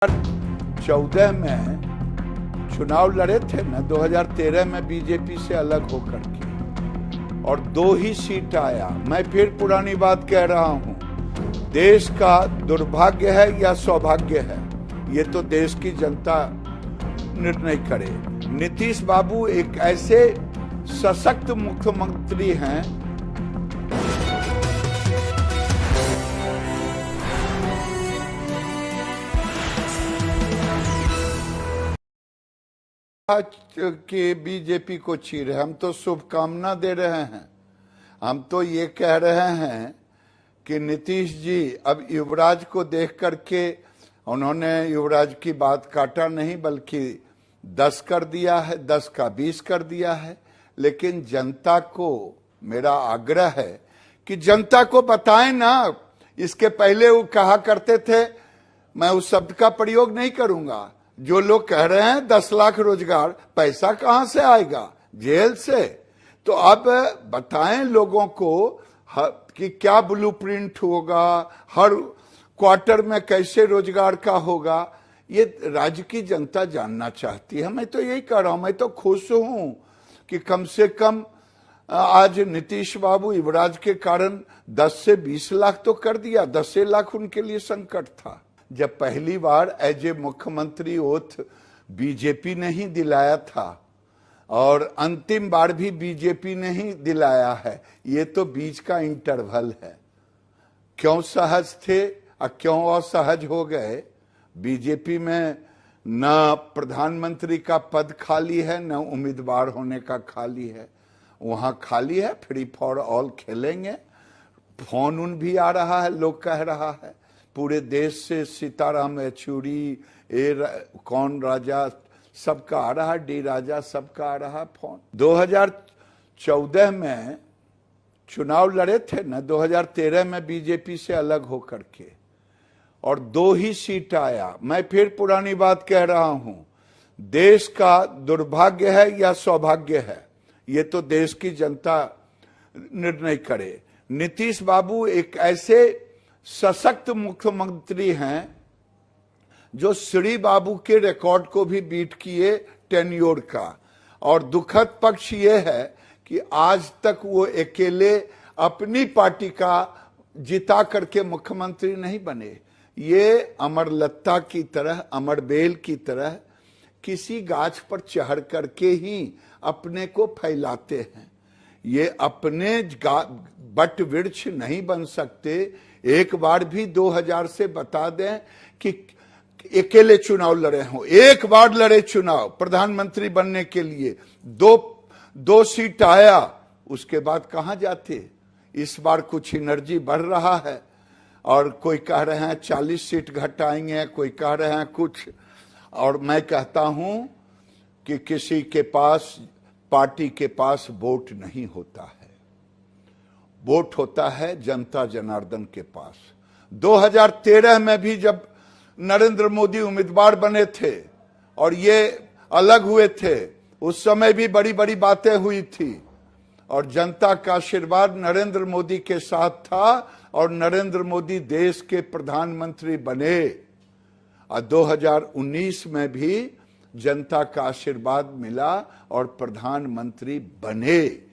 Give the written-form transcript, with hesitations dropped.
2014 में चुनाव लड़े थे ना, 2013 में बीजेपी से अलग होकर के, और 2 ही सीट आया। मैं फिर पुरानी बात कह रहा हूं, देश का दुर्भाग्य है या सौभाग्य है, ये तो देश की जनता निर्णय करे। नीतीश बाबू एक ऐसे सशक्त मुख्यमंत्री हैं कि बीजेपी को चीर है। हम तो शुभकामना दे रहे हैं, हम तो ये कह रहे हैं कि नीतीश जी अब युवराज को देख करके उन्होंने युवराज की बात काटा नहीं, बल्कि 10 कर दिया है, 10 का 20 कर दिया है। लेकिन जनता को मेरा आग्रह है कि जनता को बताएं ना। इसके पहले वो कहा करते थे, मैं उस शब्द का प्रयोग नहीं करूंगा, जो लोग कह रहे हैं 10 लाख रोजगार, पैसा कहां से आएगा? जेल से। तो अब बताएं लोगों को कि क्या ब्लूप्रिंट होगा, हर क्वार्टर में कैसे रोजगार का होगा, ये राज्य की जनता जानना चाहती है। मैं तो यही कह रहा हूं, मैं तो खुश हूं कि कम से कम आज नीतीश बाबू युवराज के कारण 10 से 20 लाख तो कर दिया। 10 लाख उनके लिए संकट था। जब पहली बार एज ए मुख्यमंत्री ओथ बीजेपी ने ही दिलाया था और अंतिम बार भी बीजेपी ने ही दिलाया है, ये तो बीच का इंटरवल है। क्यों सहज थे और क्यों असहज हो गए? बीजेपी में न प्रधानमंत्री का पद खाली है, न उम्मीदवार होने का खाली है। वहां खाली है, फ्री फॉर ऑल खेलेंगे। फोन उन भी आ रहा है, लोग कह रहा है पूरे देश से सीताराम येचुरी, कौन राजा, सबका आ रहा, डी राजा, सबका आ रहा फोन। 2014 में चुनाव लड़े थे ना, 2013 में बीजेपी से अलग होकर के, और 2 ही सीट आया। मैं फिर पुरानी बात कह रहा हूं, देश का दुर्भाग्य है या सौभाग्य है, ये तो देश की जनता निर्णय करे। नीतीश बाबू एक ऐसे सशक्त मुख्यमंत्री हैं जो श्री बाबू के रिकॉर्ड को भी बीट किए टेन्योर का। और दुखद पक्ष ये है कि आज तक वो अकेले अपनी पार्टी का जिता करके मुख्यमंत्री नहीं बने। ये अमरलता की तरह, अमरबेल की तरह किसी गाछ पर चढ़ करके ही अपने को फैलाते हैं। ये अपने बट वृक्ष नहीं बन सकते। एक बार भी 2000 से बता दें कि अकेले चुनाव लड़े हों। एक बार लड़े चुनाव प्रधानमंत्री बनने के लिए, दो सीट आया, उसके बाद कहां जाते? इस बार कुछ एनर्जी बढ़ रहा है और कोई कह रहे हैं 40 सीट घटाएंगे, कोई कह रहे हैं कुछ। और मैं कहता हूं कि किसी के पास, पार्टी के पास वोट नहीं होता है, वोट होता है जनता जनार्दन के पास। 2013 में भी जब नरेंद्र मोदी उम्मीदवार बने थे और ये अलग हुए थे, उस समय भी बड़ी बड़ी बातें हुई थी और जनता का आशीर्वाद नरेंद्र मोदी के साथ था और नरेंद्र मोदी देश के प्रधानमंत्री बने। और 2019 में भी जनता का आशीर्वाद मिला और प्रधानमंत्री बने।